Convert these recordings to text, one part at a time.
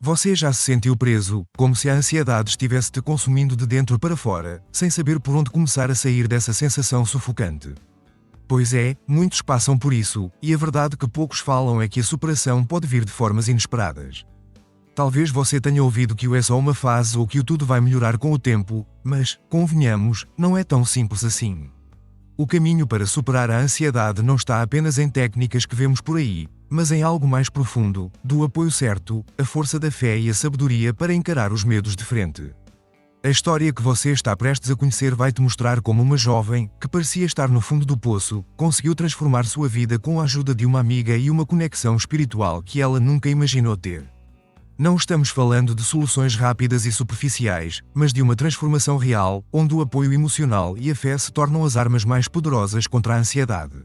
Você já se sentiu preso, como se a ansiedade estivesse te consumindo de dentro para fora, sem saber por onde começar a sair dessa sensação sufocante? Pois é, muitos passam por isso, e a verdade que poucos falam é que a superação pode vir de formas inesperadas. Talvez você tenha ouvido que o é só uma fase ou que o tudo vai melhorar com o tempo, mas, convenhamos, não é tão simples assim. O caminho para superar a ansiedade não está apenas em técnicas que vemos por aí, mas em algo mais profundo, do apoio certo, a força da fé e a sabedoria para encarar os medos de frente. A história que você está prestes a conhecer vai te mostrar como uma jovem, que parecia estar no fundo do poço, conseguiu transformar sua vida com a ajuda de uma amiga e uma conexão espiritual que ela nunca imaginou ter. Não estamos falando de soluções rápidas e superficiais, mas de uma transformação real, onde o apoio emocional e a fé se tornam as armas mais poderosas contra a ansiedade.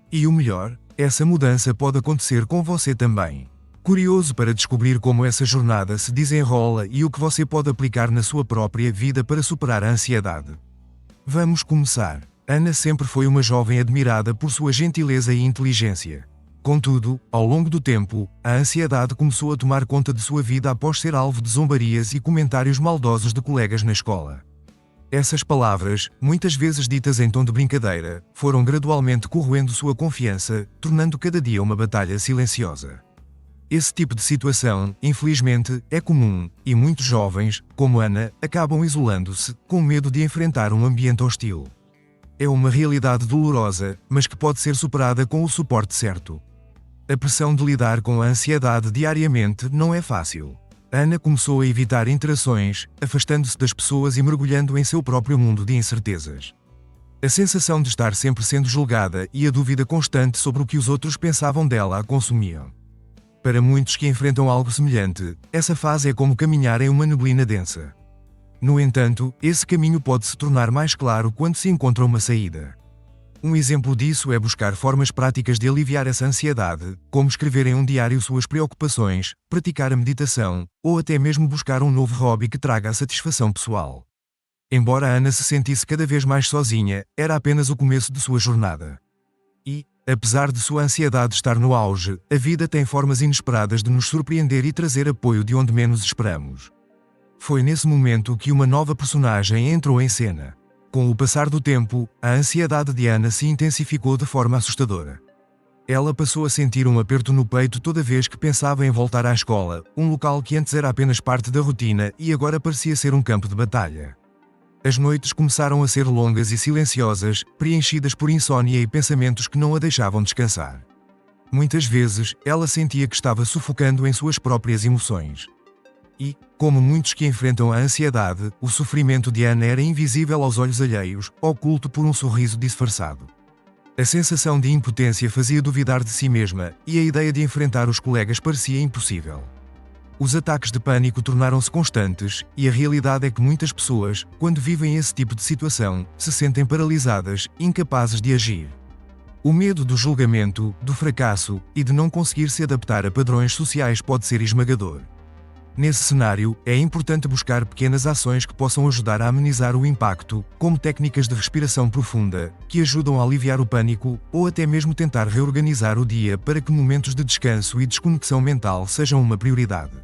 E o melhor, essa mudança pode acontecer com você também. Curioso para descobrir como essa jornada se desenrola e o que você pode aplicar na sua própria vida para superar a ansiedade. Vamos começar. Ana sempre foi uma jovem admirada por sua gentileza e inteligência. Contudo, ao longo do tempo, a ansiedade começou a tomar conta de sua vida após ser alvo de zombarias e comentários maldosos de colegas na escola. Essas palavras, muitas vezes ditas em tom de brincadeira, foram gradualmente corroendo sua confiança, tornando cada dia uma batalha silenciosa. Esse tipo de situação, infelizmente, é comum, e muitos jovens, como Ana, acabam isolando-se, com medo de enfrentar um ambiente hostil. É uma realidade dolorosa, mas que pode ser superada com o suporte certo. A pressão de lidar com a ansiedade diariamente não é fácil. Ana começou a evitar interações, afastando-se das pessoas e mergulhando em seu próprio mundo de incertezas. A sensação de estar sempre sendo julgada e a dúvida constante sobre o que os outros pensavam dela a consumiam. Para muitos que enfrentam algo semelhante, essa fase é como caminhar em uma neblina densa. No entanto, esse caminho pode se tornar mais claro quando se encontra uma saída. Um exemplo disso é buscar formas práticas de aliviar essa ansiedade, como escrever em um diário suas preocupações, praticar a meditação, ou até mesmo buscar um novo hobby que traga a satisfação pessoal. Embora Ana se sentisse cada vez mais sozinha, era apenas o começo de sua jornada. E, apesar de sua ansiedade estar no auge, a vida tem formas inesperadas de nos surpreender e trazer apoio de onde menos esperamos. Foi nesse momento que uma nova personagem entrou em cena. Com o passar do tempo, a ansiedade de Ana se intensificou de forma assustadora. Ela passou a sentir um aperto no peito toda vez que pensava em voltar à escola, um local que antes era apenas parte da rotina e agora parecia ser um campo de batalha. As noites começaram a ser longas e silenciosas, preenchidas por insônia e pensamentos que não a deixavam descansar. Muitas vezes, ela sentia que estava sufocando em suas próprias emoções. E, como muitos que enfrentam a ansiedade, o sofrimento de Ana era invisível aos olhos alheios, oculto por um sorriso disfarçado. A sensação de impotência fazia duvidar de si mesma, e a ideia de enfrentar os colegas parecia impossível. Os ataques de pânico tornaram-se constantes, e a realidade é que muitas pessoas, quando vivem esse tipo de situação, se sentem paralisadas, incapazes de agir. O medo do julgamento, do fracasso, e de não conseguir se adaptar a padrões sociais pode ser esmagador. Nesse cenário, é importante buscar pequenas ações que possam ajudar a amenizar o impacto, como técnicas de respiração profunda, que ajudam a aliviar o pânico, ou até mesmo tentar reorganizar o dia para que momentos de descanso e desconexão mental sejam uma prioridade.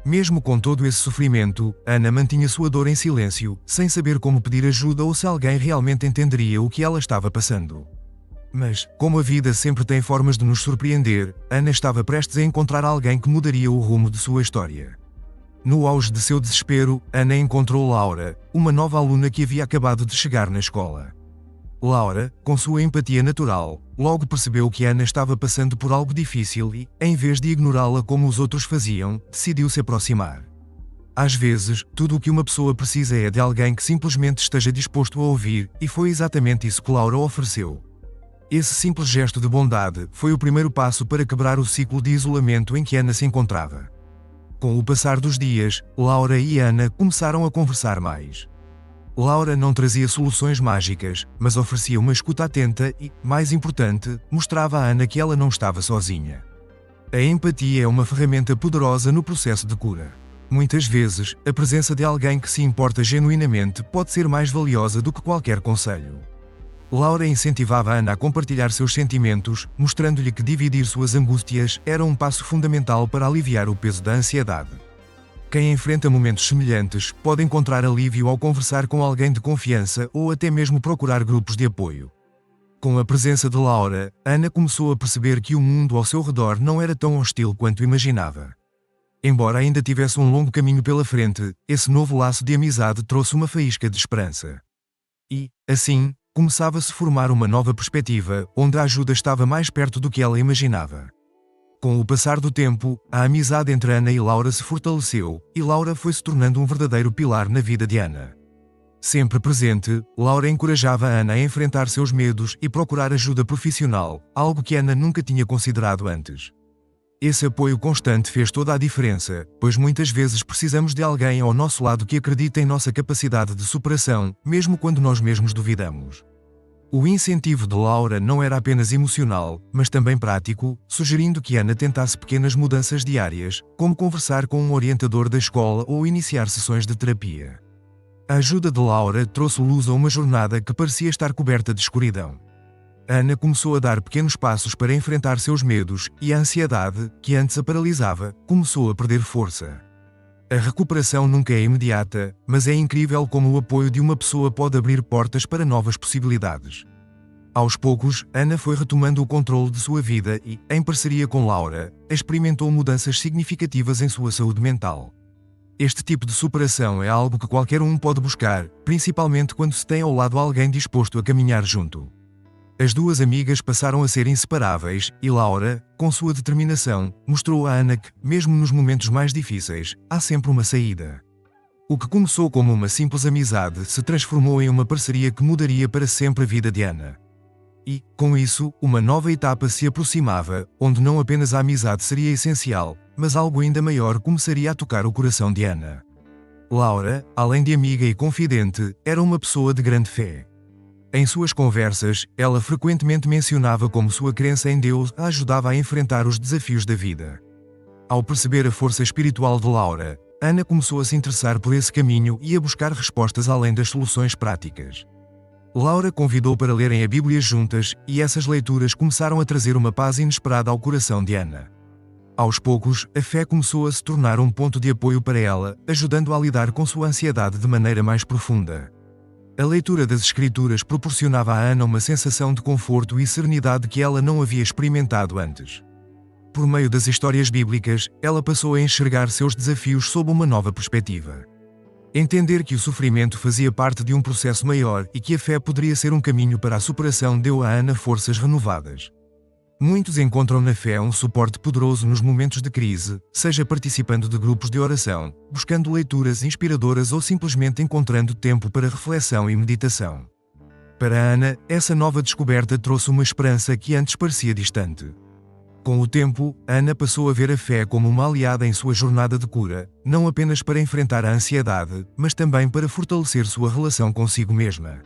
Mesmo com todo esse sofrimento, Ana mantinha sua dor em silêncio, sem saber como pedir ajuda ou se alguém realmente entenderia o que ela estava passando. Mas, como a vida sempre tem formas de nos surpreender, Ana estava prestes a encontrar alguém que mudaria o rumo de sua história. No auge de seu desespero, Ana encontrou Laura, uma nova aluna que havia acabado de chegar na escola. Laura, com sua empatia natural, logo percebeu que Ana estava passando por algo difícil e, em vez de ignorá-la como os outros faziam, decidiu se aproximar. Às vezes, tudo o que uma pessoa precisa é de alguém que simplesmente esteja disposto a ouvir, e foi exatamente isso que Laura ofereceu. Esse simples gesto de bondade foi o primeiro passo para quebrar o ciclo de isolamento em que Ana se encontrava. Com o passar dos dias, Laura e Ana começaram a conversar mais. Laura não trazia soluções mágicas, mas oferecia uma escuta atenta e, mais importante, mostrava a Ana que ela não estava sozinha. A empatia é uma ferramenta poderosa no processo de cura. Muitas vezes, a presença de alguém que se importa genuinamente pode ser mais valiosa do que qualquer conselho. Laura incentivava Ana a compartilhar seus sentimentos, mostrando-lhe que dividir suas angústias era um passo fundamental para aliviar o peso da ansiedade. Quem enfrenta momentos semelhantes pode encontrar alívio ao conversar com alguém de confiança ou até mesmo procurar grupos de apoio. Com a presença de Laura, Ana começou a perceber que o mundo ao seu redor não era tão hostil quanto imaginava. Embora ainda tivesse um longo caminho pela frente, esse novo laço de amizade trouxe uma faísca de esperança. E, assim, começava-se a formar uma nova perspectiva, onde a ajuda estava mais perto do que ela imaginava. Com o passar do tempo, a amizade entre Ana e Laura se fortaleceu, e Laura foi se tornando um verdadeiro pilar na vida de Ana. Sempre presente, Laura encorajava Ana a enfrentar seus medos e procurar ajuda profissional, algo que Ana nunca tinha considerado antes. Esse apoio constante fez toda a diferença, pois muitas vezes precisamos de alguém ao nosso lado que acredite em nossa capacidade de superação, mesmo quando nós mesmos duvidamos. O incentivo de Laura não era apenas emocional, mas também prático, sugerindo que Ana tentasse pequenas mudanças diárias, como conversar com um orientador da escola ou iniciar sessões de terapia. A ajuda de Laura trouxe luz a uma jornada que parecia estar coberta de escuridão. Ana começou a dar pequenos passos para enfrentar seus medos, e a ansiedade, que antes a paralisava, começou a perder força. A recuperação nunca é imediata, mas é incrível como o apoio de uma pessoa pode abrir portas para novas possibilidades. Aos poucos, Ana foi retomando o controle de sua vida e, em parceria com Laura, experimentou mudanças significativas em sua saúde mental. Este tipo de superação é algo que qualquer um pode buscar, principalmente quando se tem ao lado alguém disposto a caminhar junto. As duas amigas passaram a ser inseparáveis, e Laura, com sua determinação, mostrou a Ana que, mesmo nos momentos mais difíceis, há sempre uma saída. O que começou como uma simples amizade se transformou em uma parceria que mudaria para sempre a vida de Ana. E, com isso, uma nova etapa se aproximava, onde não apenas a amizade seria essencial, mas algo ainda maior começaria a tocar o coração de Ana. Laura, além de amiga e confidente, era uma pessoa de grande fé. Em suas conversas, ela frequentemente mencionava como sua crença em Deus a ajudava a enfrentar os desafios da vida. Ao perceber a força espiritual de Laura, Ana começou a se interessar por esse caminho e a buscar respostas além das soluções práticas. Laura convidou para lerem a Bíblia juntas, e essas leituras começaram a trazer uma paz inesperada ao coração de Ana. Aos poucos, a fé começou a se tornar um ponto de apoio para ela, ajudando-a a lidar com sua ansiedade de maneira mais profunda. A leitura das Escrituras proporcionava a Ana uma sensação de conforto e serenidade que ela não havia experimentado antes. Por meio das histórias bíblicas, ela passou a enxergar seus desafios sob uma nova perspectiva. Entender que o sofrimento fazia parte de um processo maior e que a fé poderia ser um caminho para a superação deu a Ana forças renovadas. Muitos encontram na fé um suporte poderoso nos momentos de crise, seja participando de grupos de oração, buscando leituras inspiradoras ou simplesmente encontrando tempo para reflexão e meditação. Para Ana, essa nova descoberta trouxe uma esperança que antes parecia distante. Com o tempo, Ana passou a ver a fé como uma aliada em sua jornada de cura, não apenas para enfrentar a ansiedade, mas também para fortalecer sua relação consigo mesma.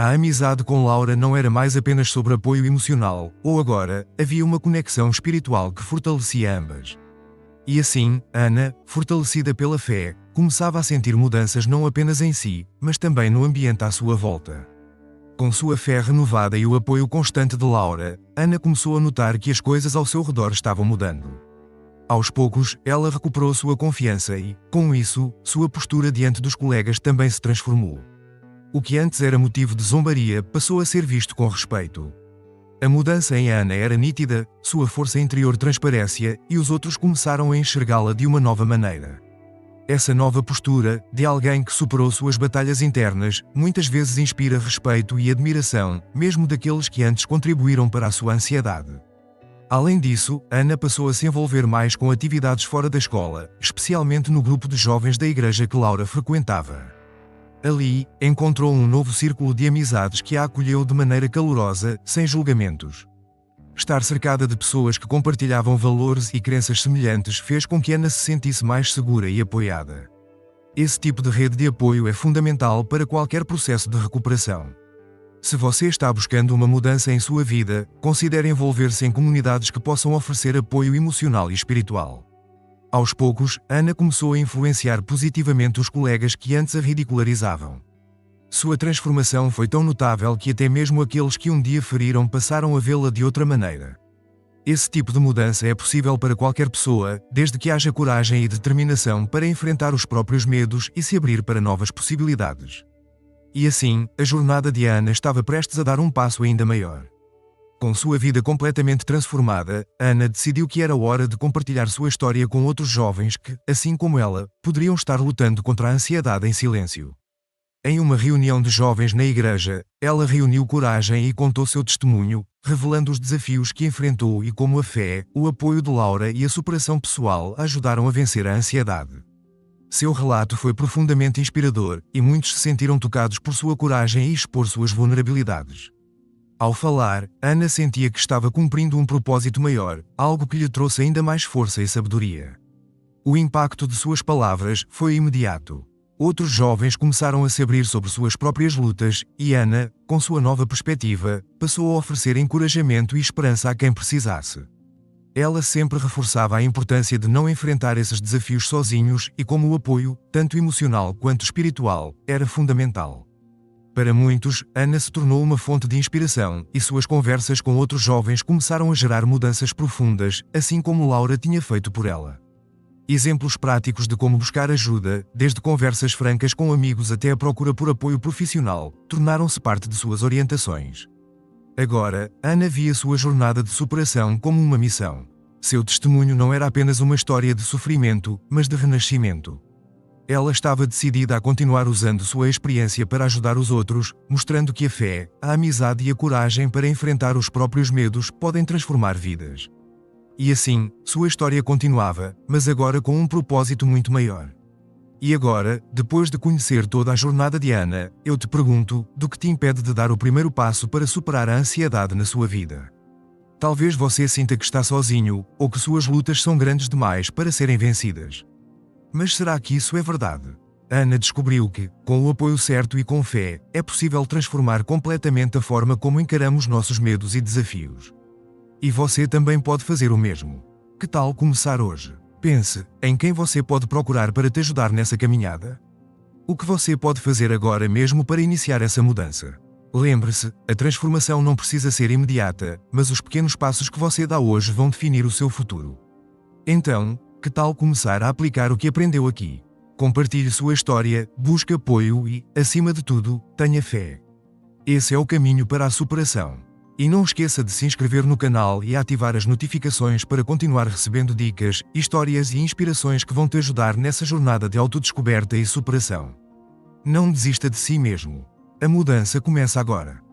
A amizade com Laura não era mais apenas sobre apoio emocional, ou agora, havia uma conexão espiritual que fortalecia ambas. E assim, Ana, fortalecida pela fé, começava a sentir mudanças não apenas em si, mas também no ambiente à sua volta. Com sua fé renovada e o apoio constante de Laura, Ana começou a notar que as coisas ao seu redor estavam mudando. Aos poucos, ela recuperou sua confiança e, com isso, sua postura diante dos colegas também se transformou. O que antes era motivo de zombaria passou a ser visto com respeito. A mudança em Ana era nítida, sua força interior transparecia, e os outros começaram a enxergá-la de uma nova maneira. Essa nova postura, de alguém que superou suas batalhas internas, muitas vezes inspira respeito e admiração, mesmo daqueles que antes contribuíram para a sua ansiedade. Além disso, Ana passou a se envolver mais com atividades fora da escola, especialmente no grupo de jovens da igreja que Laura frequentava. Ali, encontrou um novo círculo de amizades que a acolheu de maneira calorosa, sem julgamentos. Estar cercada de pessoas que compartilhavam valores e crenças semelhantes fez com que Ana se sentisse mais segura e apoiada. Esse tipo de rede de apoio é fundamental para qualquer processo de recuperação. Se você está buscando uma mudança em sua vida, considere envolver-se em comunidades que possam oferecer apoio emocional e espiritual. Aos poucos, Ana começou a influenciar positivamente os colegas que antes a ridicularizavam. Sua transformação foi tão notável que até mesmo aqueles que um dia feriram passaram a vê-la de outra maneira. Esse tipo de mudança é possível para qualquer pessoa, desde que haja coragem e determinação para enfrentar os próprios medos e se abrir para novas possibilidades. E assim, a jornada de Ana estava prestes a dar um passo ainda maior. Com sua vida completamente transformada, Ana decidiu que era hora de compartilhar sua história com outros jovens que, assim como ela, poderiam estar lutando contra a ansiedade em silêncio. Em uma reunião de jovens na igreja, ela reuniu coragem e contou seu testemunho, revelando os desafios que enfrentou e como a fé, o apoio de Laura e a superação pessoal a ajudaram a vencer a ansiedade. Seu relato foi profundamente inspirador, e muitos se sentiram tocados por sua coragem e expor suas vulnerabilidades. Ao falar, Ana sentia que estava cumprindo um propósito maior, algo que lhe trouxe ainda mais força e sabedoria. O impacto de suas palavras foi imediato. Outros jovens começaram a se abrir sobre suas próprias lutas, e Ana, com sua nova perspectiva, passou a oferecer encorajamento e esperança a quem precisasse. Ela sempre reforçava a importância de não enfrentar esses desafios sozinhos e como o apoio, tanto emocional quanto espiritual, era fundamental. Para muitos, Ana se tornou uma fonte de inspiração, e suas conversas com outros jovens começaram a gerar mudanças profundas, assim como Laura tinha feito por ela. Exemplos práticos de como buscar ajuda, desde conversas francas com amigos até a procura por apoio profissional, tornaram-se parte de suas orientações. Agora, Ana via sua jornada de superação como uma missão. Seu testemunho não era apenas uma história de sofrimento, mas de renascimento. Ela estava decidida a continuar usando sua experiência para ajudar os outros, mostrando que a fé, a amizade e a coragem para enfrentar os próprios medos podem transformar vidas. E assim, sua história continuava, mas agora com um propósito muito maior. E agora, depois de conhecer toda a jornada de Ana, eu te pergunto, do que te impede de dar o primeiro passo para superar a ansiedade na sua vida? Talvez você sinta que está sozinho, ou que suas lutas são grandes demais para serem vencidas. Mas será que isso é verdade? Ana descobriu que, com o apoio certo e com fé, é possível transformar completamente a forma como encaramos nossos medos e desafios. E você também pode fazer o mesmo. Que tal começar hoje? Pense em quem você pode procurar para te ajudar nessa caminhada. O que você pode fazer agora mesmo para iniciar essa mudança? Lembre-se, a transformação não precisa ser imediata, mas os pequenos passos que você dá hoje vão definir o seu futuro. Então, que tal começar a aplicar o que aprendeu aqui? Compartilhe sua história, busque apoio e, acima de tudo, tenha fé. Esse é o caminho para a superação. E não esqueça de se inscrever no canal e ativar as notificações para continuar recebendo dicas, histórias e inspirações que vão te ajudar nessa jornada de autodescoberta e superação. Não desista de si mesmo. A mudança começa agora.